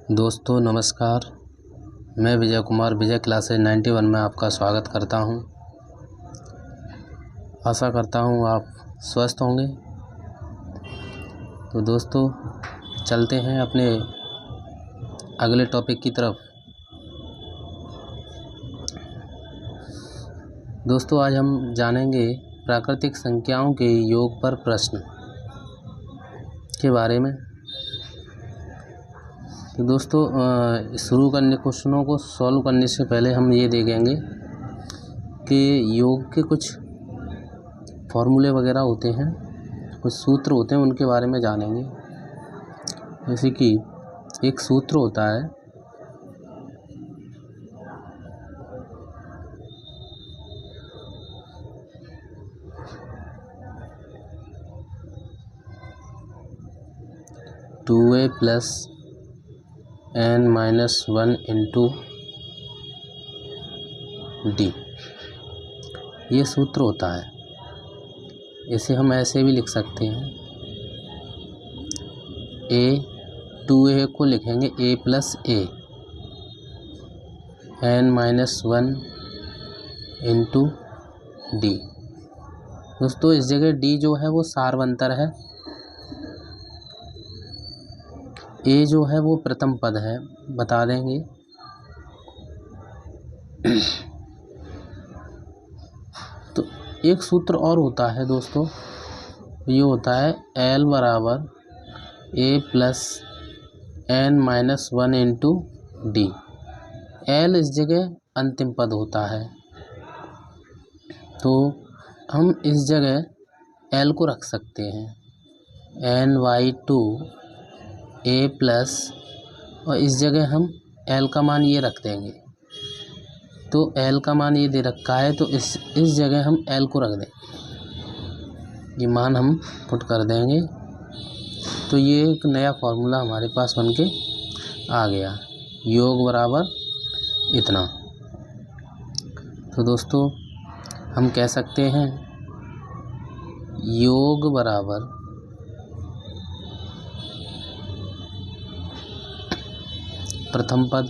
दोस्तों नमस्कार। मैं विजय कुमार विजय क्लासेज 91 में आपका स्वागत करता हूं। आशा करता हूं आप स्वस्थ होंगे। तो दोस्तों चलते हैं अपने अगले टॉपिक की तरफ। दोस्तों आज हम जानेंगे प्राकृतिक संख्याओं के योग पर प्रश्न के बारे में। तो दोस्तों शुरू करने क्वेश्चनों को सॉल्व करने से पहले हम ये देखेंगे कि योग के कुछ फॉर्मूले वगैरह होते हैं, कुछ सूत्र होते हैं, उनके बारे में जानेंगे। जैसे कि एक सूत्र होता है two A plus n-1 into D, ये सूत्र होता है। इसे हम ऐसे भी लिख सकते हैं, a को लिखेंगे a plus A n-1 into D. दोस्तों इस जगह डी जो है वो सार्वंतर है, ए जो है वो प्रथम पद है, बता देंगे। तो एक सूत्र और होता है दोस्तों, ये होता है L बराबर a plus n-1 into D. L इस जगह अंतिम पद होता है, तो हम इस जगह L को रख सकते हैं ny2 a प्लस, और इस जगह हम L का मान ये रख देंगे। तो L का मान ये दे रखा है, तो इस जगह हम L को रख देंगे, ये मान हम पुट कर देंगे। तो ये एक नया फार्मूला हमारे पास बनके आ गया, योग बराबर इतना। तो दोस्तों हम कह सकते हैं योग बराबर प्रथम पद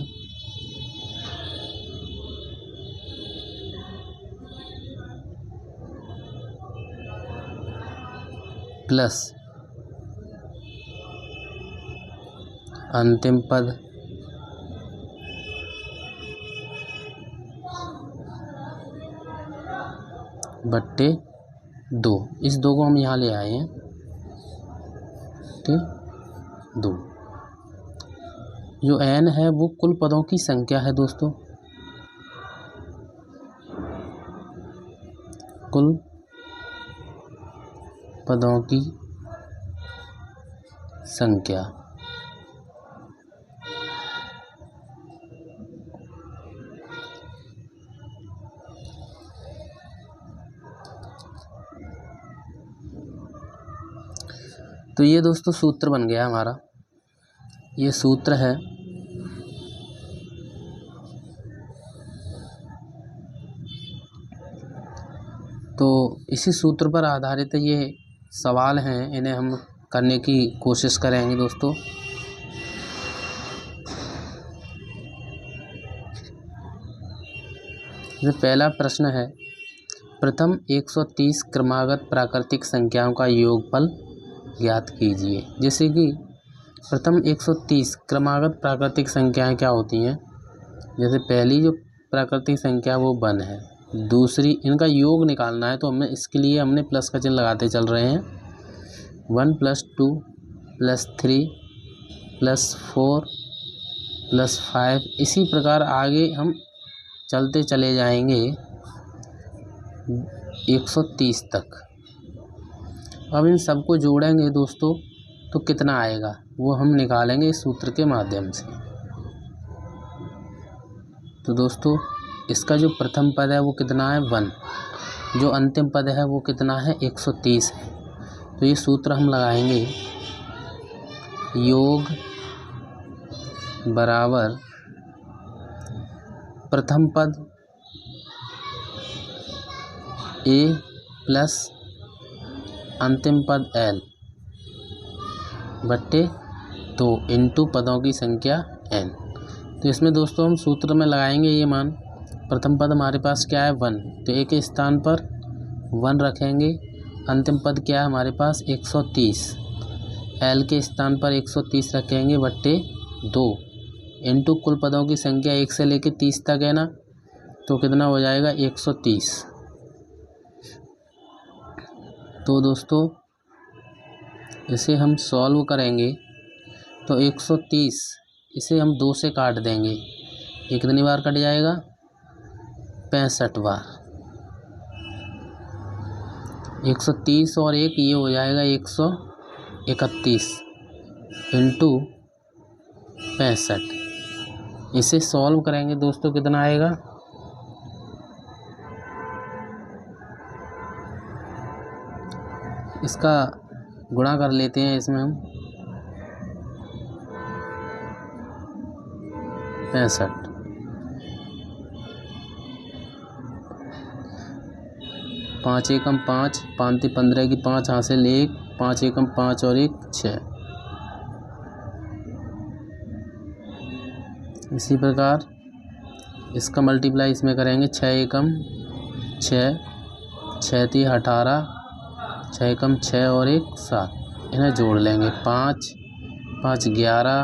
प्लस अंतिम पद बट्टे 2। इस 2 को हम यहाँ ले आए हैं, ठीक। 2 जो n है वो कुल पदों की संख्या है दोस्तों, कुल पदों की संख्या। तो ये दोस्तों सूत्र बन गया हमारा, ये सूत्र है। तो इसी सूत्र पर आधारित ये सवाल हैं, इन्हें हम करने की कोशिश करेंगे दोस्तों। ये पहला प्रश्न है, प्रथम 130 क्रमागत प्राकृतिक संख्याओं का योगफल ज्ञात कीजिए। जैसे कि प्रथम 130 क्रमागत प्राकृतिक संख्याएं क्या होती हैं, जैसे पहली जो प्राकृतिक संख्या वो 1 है, दूसरी इनका योग निकालना है, तो हमें इसके लिए हमने प्लस का चिन्ह लगाते चल रहे हैं। 1 + 2 + 3 + 4 + 5, इसी प्रकार आगे हम चलते चले जाएंगे 130 तक। अब इन सबको जोड़ेंगे दोस्तों तो कितना आएगा वो हम निकालेंगे इस सूत्र के माध्यम से। तो दोस्तों इसका जो प्रथम पद है वो कितना है 1, जो अंतिम पद है वो कितना है 130 है। तो ये सूत्र हम लगाएंगे, योग बराबर प्रथम पद a प्लस अंतिम पद L बट्टे 2 इंटू पदों की संख्या n। तो इसमें दोस्तों हम सूत्र में लगाएंगे ये मान। प्रथम पद हमारे पास क्या है 1, तो ए के स्थान पर 1 रखेंगे। अंतिम पद क्या है हमारे पास 130, एल के स्थान पर 130 रखेंगे बट्टे 2 इंटू कुल पदों की संख्या 1 से लेकर 30 तक है ना, तो कितना हो जाएगा 130। तो दोस्तों इसे हम सॉल्व करेंगे तो 130 इसे हम 2 से काट देंगे, ये कितनी बार कट जाएगा 65 बार। 130 और 1 ये हो जाएगा 131 इंटू 65। इसे सॉल्व करेंगे दोस्तों कितना आएगा, इसका गुणा कर लेते हैं इसमें हम 65। 5 एकम 5, 5 15 की 5 हासिल 1, 5 एकम 5 और 1 6। इसी प्रकार इसका मल्टीप्लाई इसमें करेंगे 6 एकम 6, 6 × 3 18, 6 एकम 6 और 1 7, इन्हें जोड़ लेंगे 5 5 11,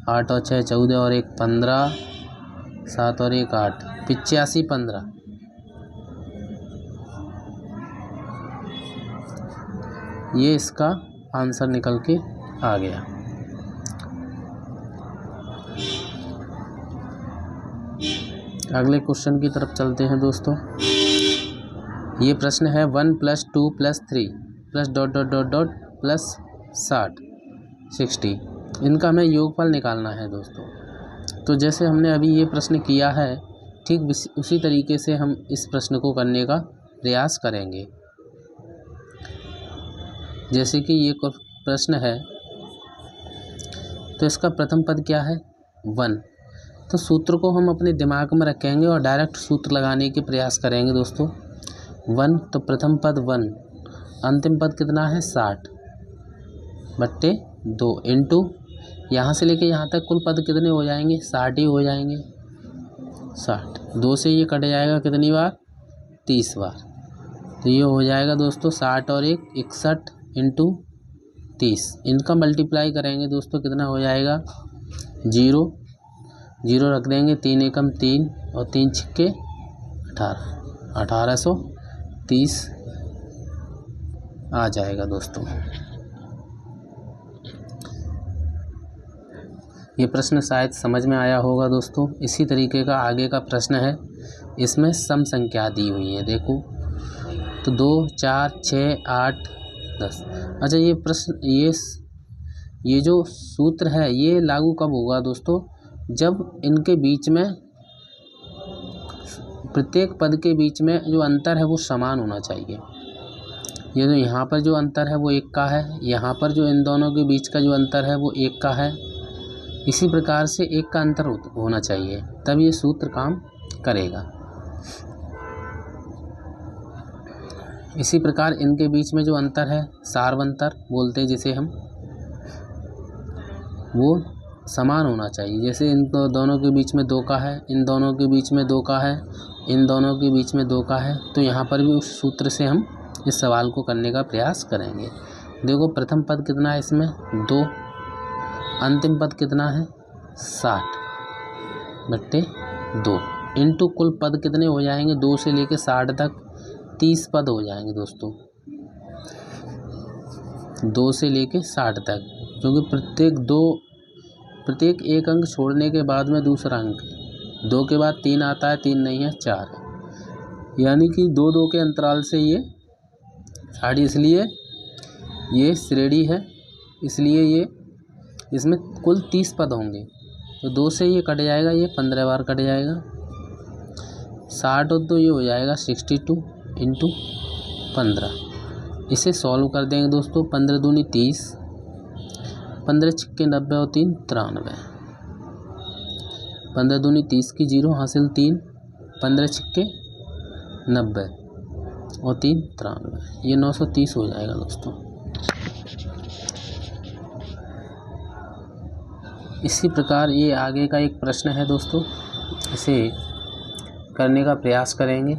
8 और 6 14 और 1 15, 7 और 1 8, 85 15। ये इसका आंसर निकल के आ गया। अगले क्वेश्चन की तरफ चलते हैं दोस्तों। ये प्रश्न है 1 + 2 + 3 + ... प्लस 60। इनका हमें योगफल निकालना है दोस्तों। तो जैसे हमने अभी ये प्रश्न किया है ठीक उसी तरीके से हम इस प्रश्न को करने का प्रयास करेंगे। जैसे कि ये प्रश्न है तो इसका प्रथम पद क्या है 1, तो सूत्र को हम अपने दिमाग में रखेंगे और डायरेक्ट सूत्र लगाने के प्रयास करेंगे दोस्तों। 1 तो प्रथम पद 1, अंतिम पद कितना है 60 बट्टे 2 इंटू यहाँ से लेके यहाँ तक कुल पद कितने हो जाएंगे 60 ही हो जाएंगे। 60 2 से ये कट जाएगा कितनी बार 30 बार, तो ये हो जाएगा दोस्तों 60 और 1 61 इंटू 30। इनका मल्टीप्लाई करेंगे दोस्तों कितना हो जाएगा 0 0 रख देंगे, 3 एकम 3 और 3 छिक्के 18, 1830 आ जाएगा दोस्तों। ये प्रश्न शायद समझ में आया होगा दोस्तों। इसी तरीके का आगे का प्रश्न है, इसमें सम संख्या दी हुई है देखो, तो 2 4 6 8 10। अच्छा ये प्रश्न ये जो सूत्र है ये लागू कब होगा दोस्तों, जब इनके बीच में प्रत्येक पद के बीच में जो अंतर है वो समान होना चाहिए। ये जो यहाँ पर जो अंतर है वो 1 का है, यहाँ पर जो इन दोनों के बीच का जो अंतर है वो 1 का है, इसी प्रकार से 1 का अंतर होना चाहिए, तब ये सूत्र काम करेगा। इसी प्रकार इनके बीच में जो अंतर है सार्वंतर बोलते हैं जिसे हम, वो समान होना चाहिए। जैसे इन दोनों के बीच में 2 का है, इन दोनों के बीच में 2 का है, इन दोनों के बीच में 2 का है, तो यहाँ पर भी उस सूत्र से हम इस सवाल को करने का प्रयास करेंगे। देखो प्रथम पद कितना है इसमें 2, अंतिम पद कितना है 60 बट्टे 2 इंटू कुल पद कितने हो जाएंगे 2 से लेके 60 तक 30 पद हो जाएंगे दोस्तों, 2 से लेके 60 तक, क्योंकि प्रत्येक एक अंक छोड़ने के बाद में दूसरा अंक 2 के बाद 3 आता है, 3 नहीं है 4 है, यानी कि 2 के अंतराल से ये 60, इसलिए ये श्रेणी है, इसलिए ये इसमें कुल 30 पद होंगे, तो 2 से ये कट जाएगा, ये 15 बार कट जाएगा। 60 और 2 ये हो जाएगा 62 इंटू 15। इसे सॉल्व कर देंगे दोस्तों, 15 दूनी 30, 15 छिक्के 90 और 3 93, 15 दूनी 30 की 0 हासिल 3, 15 छिक्के 90 और 3 93, ये 930 हो जाएगा दोस्तों। इसी प्रकार ये आगे का एक प्रश्न है दोस्तों, इसे करने का प्रयास करेंगे।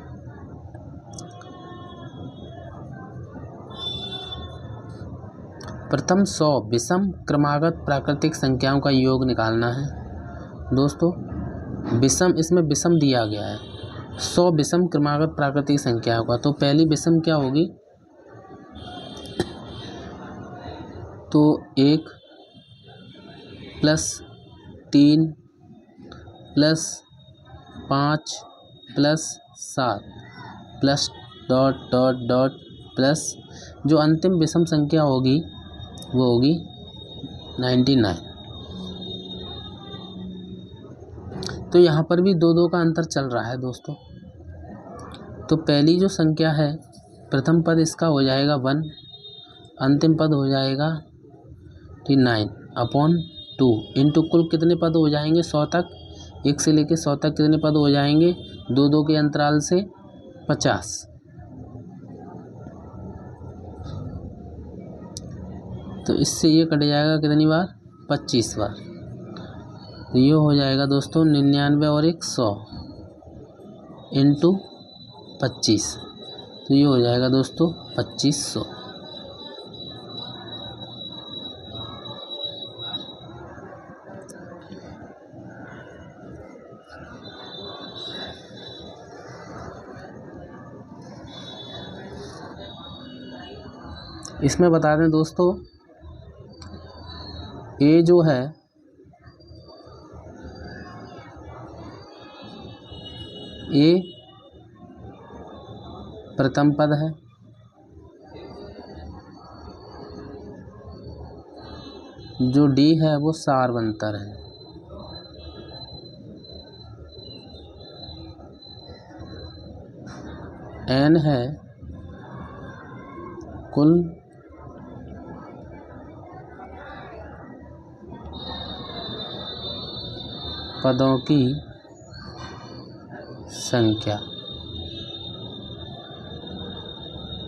प्रथम 100 विषम क्रमागत प्राकृतिक संख्याओं का योग निकालना है। दोस्तों विषम, इसमें विषम दिया गया है 100 विषम क्रमागत प्राकृतिक संख्याओं का। तो पहली विषम क्या होगी, तो 1 + 3 + 5 + 7 प्लस ... प्लस जो अंतिम विषम संख्या होगी वो होगी 99। तो यहाँ पर भी 2-2 का अंतर चल रहा है दोस्तों। तो पहली जो संख्या है, प्रथम पद इसका हो जाएगा 1, अंतिम पद हो जाएगा 9/2 इंटू कुल कितने पद हो जाएंगे 100 तक, 1 से लेकर 100 तक कितने पद हो जाएंगे 2-2 के अंतराल से 50। तो इससे ये कट जाएगा कितनी बार 25 बार। तो ये हो जाएगा दोस्तों 99 और 100 इंटू 25। तो ये हो जाएगा दोस्तों 2500। इसमें बता दें दोस्तों, ये जो है ये प्रथम पद है, जो डी है वो सार्वंतर है, एन है कुल पदों की संख्या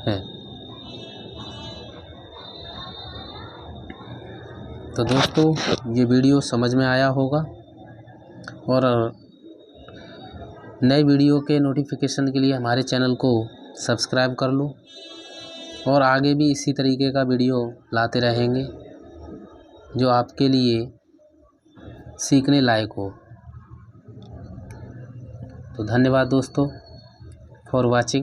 है। तो दोस्तों ये वीडियो समझ में आया होगा, और नए वीडियो के नोटिफिकेशन के लिए हमारे चैनल को सब्सक्राइब कर लो, और आगे भी इसी तरीके का वीडियो लाते रहेंगे जो आपके लिए सीखने लायक हो। तो धन्यवाद दोस्तों फॉर वाचिंग।